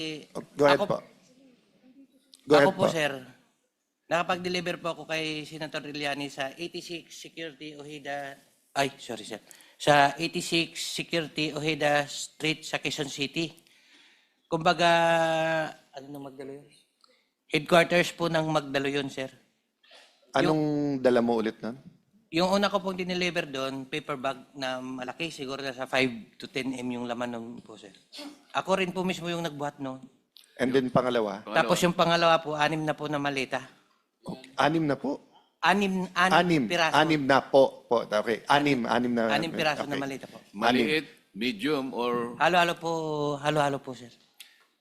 Go ahead Ako, po. Go ahead ako po, po. sir, nakapag-deliver po ako kay Senator Trillanes sa 86 Security Ojeda, sa 86 Security Ojeda Street sa Quezon City. Kumbaga, ano na Magdalo yun? Headquarters po ng Magdalo yun, sir. Anong dala mo ulit nun? Yung una ko pong dineliver doon, paper bag na malaki, siguro nasa 5 to 10 m yung laman nun po, sir. Ako rin po mismo yung nagbuhat noon. And then pangalawa? Tapos yung pangalawa po, 6 na po na malita. Anim na po? 6 piraso. Anim na po. Okay. Anim na. 6 piraso okay. na malita po. Maliit, medium, or... Halo-halo po, sir.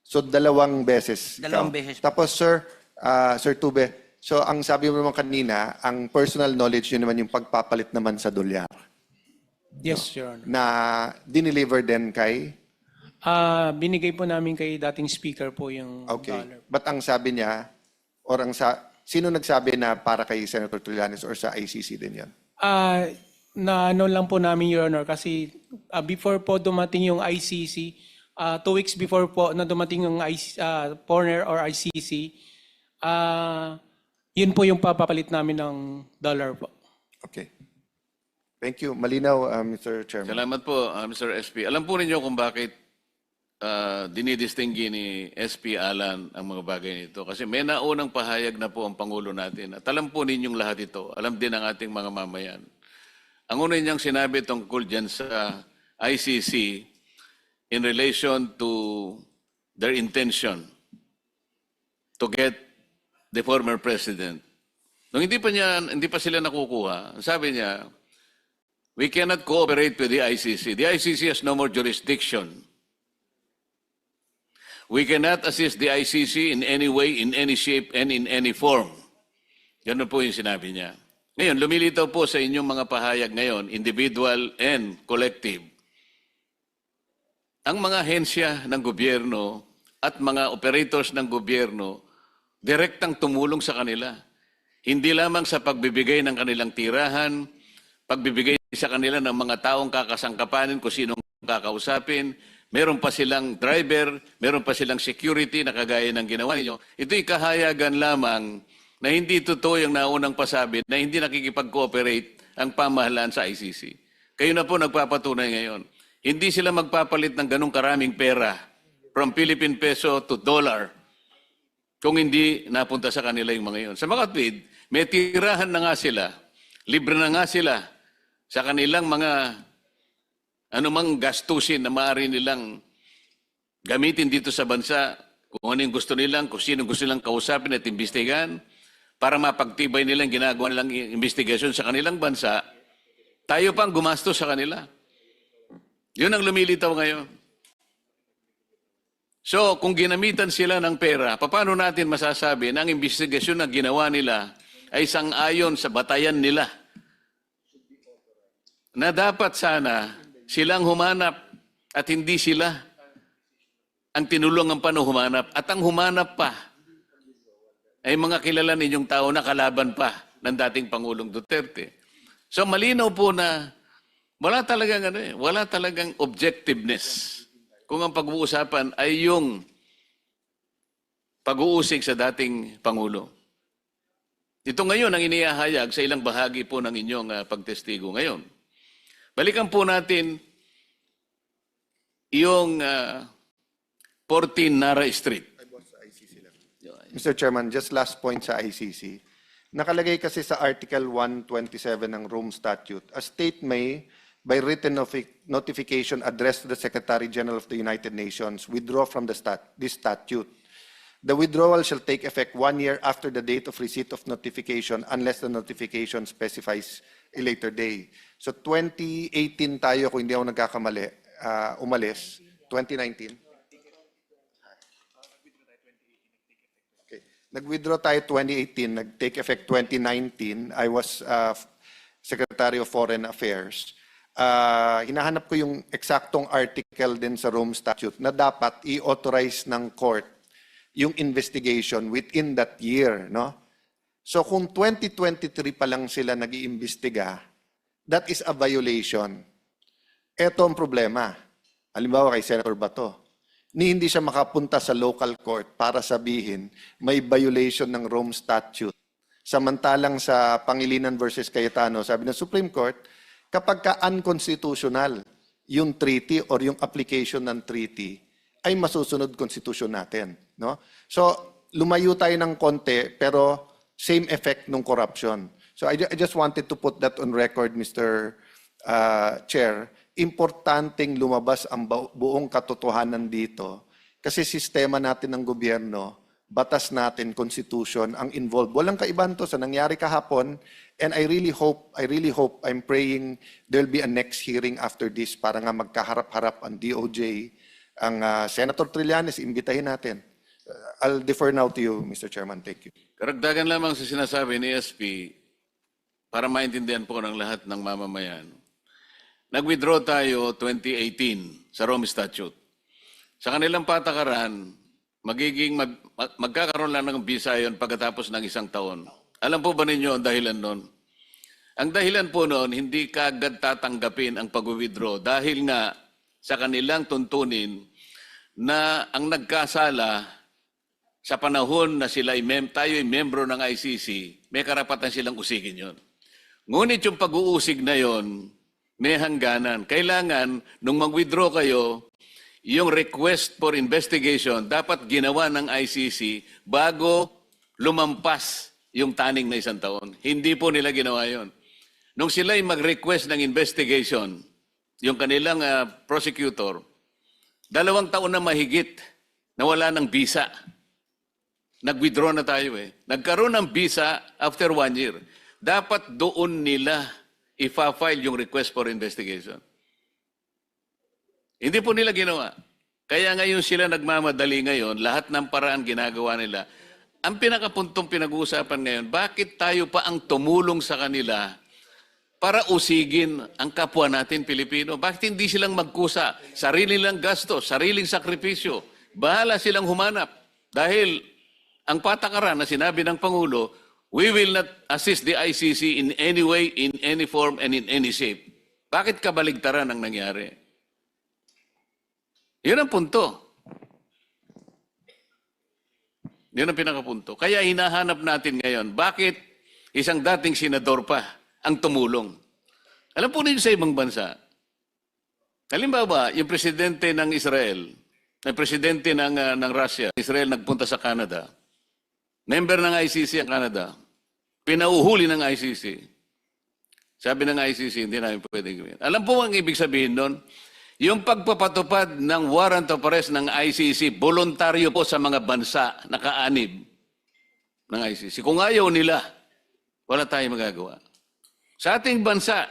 So, dalawang beses. Dalawang beses. Tapos, Sir Tube, so ang sabi mo naman kanina, ang personal knowledge yun naman yung pagpapalit naman sa dolyar Yes, Your Honor. na dineliver din kay... Binigay po namin kay dating speaker po yung Okay. dollar. But ang sabi niya, or sino nagsabi na para kay Senator Trillanes or sa ICC din yan? Na ano lang po namin, Your Honor, kasi before po dumating yung ICC, 2 weeks before po na dumating yung foreigner or ICC, yun po yung papapalit namin ng dollar po. Okay. Thank you. Malinaw, Mr. Chairman. Salamat po, Mr. SP. Alam po ninyo kung bakit dinidistinggi ni SP Alan ang mga bagay nito. Kasi may naunang pahayag na po ang Pangulo natin. At alam po ninyong lahat ito. Alam din ng ating mga mamayan. Ang una niyang sinabi tungkol dyan sa ICC in relation to their intention to get the former president. Nung hindi pa sila nakukuha, sabi niya, we cannot cooperate with the ICC. The ICC has no more jurisdiction. We cannot assist the ICC in any way, in any shape, and in any form. Ganun po yung sinabi niya. Ngayon, lumilitaw po sa inyong mga pahayag ngayon, individual and collective, ang mga ahensya ng gobyerno at mga operators ng gobyerno, direktang tumulong sa kanila. Hindi lamang sa pagbibigay ng kanilang tirahan, pagbibigay sa kanila ng mga taong kakasangkapanin kung sinong kakausapin, meron pa silang driver, meron pa silang security na kagaya ng ginawa ninyo. Ito'y kahayagan lamang na hindi totoo yung naunang pasabi na hindi nakikipag-cooperate ang pamahalaan sa ICC. Kayo na po nagpapatunay ngayon. Hindi sila magpapalit ng ganong karaming pera from Philippine peso to dollar kung hindi napunta sa kanila yung mga yun. Sa mga tweet, may tirahan na nga sila, libre na nga sila sa kanilang mga anumang gastusin na maaari nilang gamitin dito sa bansa, kung ano yung gusto nilang, kung sino gusto nilang kausapin at imbestigahan, para mapagtibay nilang ginagawa nilang investigasyon sa kanilang bansa, tayo pang gumastos sa kanila. Yun ang lumilitaw ngayon. So, kung ginamitan sila ng pera, paano natin masasabi na ang investigasyon na ginawa nila ay sang-ayon sa batayan nila? Na dapat sana silang humanap at hindi sila ang tinulungan pa na humanap. At ang humanap pa ay mga kilala ninyong tao na kalaban pa ng dating Pangulong Duterte. So malinaw po na wala talagang objectiveness kung ang pag-uusapan ay yung pag-uusig sa dating Pangulo. Ito ngayon ang inihahayag sa ilang bahagi po ng inyong pagtestigo ngayon. Balikan po natin yung 14 Nara Street. Mr. Chairman, just last point sa ICC. Nakalagay kasi sa Article 127 ng Rome Statute, a state may, by written notification addressed to the Secretary General of the United Nations, withdraw from this statute. The withdrawal shall take effect 1 year after the date of receipt of notification unless the notification specifies a later day. So 2018 tayo, kung hindi ako nagkakamali, umalis. 2019? Okay. Nag-withdraw tayo 2018, nag-take effect 2019. I was Secretary of Foreign Affairs. Hinahanap ko yung eksaktong article din sa Rome Statute na dapat i-authorize ng court yung investigation within that year, no? So kung 2023 pa lang sila nag-iimbestiga, that is a violation. Ito ang problema. Halimbawa kay Senator Bato. ni hindi siya makapunta sa local court para sabihin may violation ng Rome Statute. Samantalang sa Pangilinan versus Cayetano, sabi ng Supreme Court, kapag ka unconstitutional yung treaty or yung application ng treaty, ay masusunod constitution natin. No? So, lumayo tayo ng konti, pero same effect ng corruption. So, I just wanted to put that on record, Mr. Chair. Importanteng lumabas ang buong katotohanan dito kasi sistema natin ng gobyerno, batas natin, constitution ang involved. Walang kaibahan to sa nangyari kahapon, and I really hope, I'm praying there'll be a next hearing after this para nga magkaharap-harap ang DOJ, ang Senator Trillanes, imbitahin natin. I'll defer now to you, Mr. Chairman. Thank you. Karagdagan lamang sa sinasabi ni SP para maintindihan po ng lahat ng mamamayan. Nag-withdraw tayo 2018 sa Rome Statute. Sa kanilang patakaran, magkakaroon lang ng visa yon pagkatapos ng 1 taon. Alam po ba ninyo ang dahilan nun? Ang dahilan po nun, hindi kaagad tatanggapin ang pag-withdraw dahil nga sa kanilang tuntunin na ang nagkasala sa panahon na tayo ay membro ng ICC, may karapatan silang usigin yon. Ngunit yung pag-uusig na yon, may hangganan. Kailangan, nung mag-withdraw kayo, yung request for investigation dapat ginawa ng ICC bago lumampas yung taning na 1 taon. Hindi po nila ginawa yon. Nung sila ay mag-request ng investigation, yung kanilang prosecutor, 2 taon na mahigit na wala ng visa. Nag-withdraw na tayo eh. Nagkaroon ng visa after 1 year. Dapat doon nila ifa-file yung request for investigation. Hindi po nila ginawa. Kaya ngayon sila nagmamadali ngayon, lahat ng paraan ginagawa nila. Ang pinakapuntong pinag-uusapan ngayon, bakit tayo pa ang tumulong sa kanila para usigin ang kapwa natin Pilipino? Bakit hindi silang magkusa? Sarili nilang gasto, sariling sakripisyo. Bahala silang humanap. Dahil ang patakaran na sinabi ng Pangulo, we will not assist the ICC in any way, in any form, and in any shape. Bakit kabaligtaran ang nangyari? Yun ang punto. Yun ang pinakapunto. Kaya hinahanap natin ngayon, bakit isang dating senador pa ang tumulong? Alam po ninyo sa ibang bansa, halimbawa, yung presidente ng Israel, ang presidente ng Russia, Israel nagpunta sa Canada, member ng ICC ang Canada, pinauhuli ng ICC. Sabi ng ICC, hindi namin pwede gawin. Alam po ang ibig sabihin nun? Yung pagpapatupad ng warrant of arrest ng ICC, voluntaryo po sa mga bansa na kaanib ng ICC. Kung ayaw nila, wala tayong magagawa. Sa ating bansa,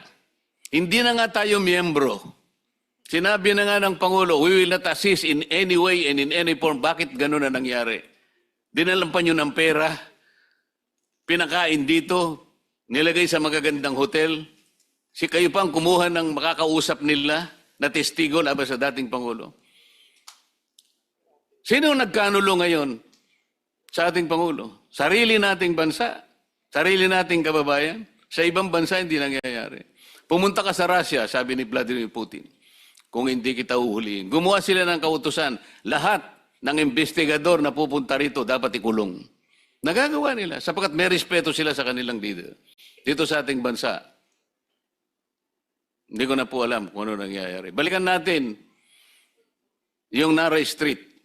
hindi na nga tayo miyembro. Sinabi na nga ng Pangulo, we will not assist in any way and in any form. Bakit ganun na nangyari? Dinalampan nyo ng pera, pinakain dito, nilagay sa magagandang hotel, si kayo pang kumuha ng makakausap nila na testigo laban sa dating Pangulo. Sino nagkanulo ngayon sa ating Pangulo? Sarili nating bansa, sarili nating kababayan. Sa ibang bansa hindi nangyayari. Pumunta ka sa Russia, sabi ni Vladimir Putin, kung hindi kita uhulihin. Gumawa sila ng kautusan, lahat ng investigador na pupunta rito dapat ikulong. Nagagawa nila sapagkat may respeto sila sa kanilang leader. Dito sa ating bansa, hindi ko na po alam kung ano nangyayari. Balikan natin yung Naray Street.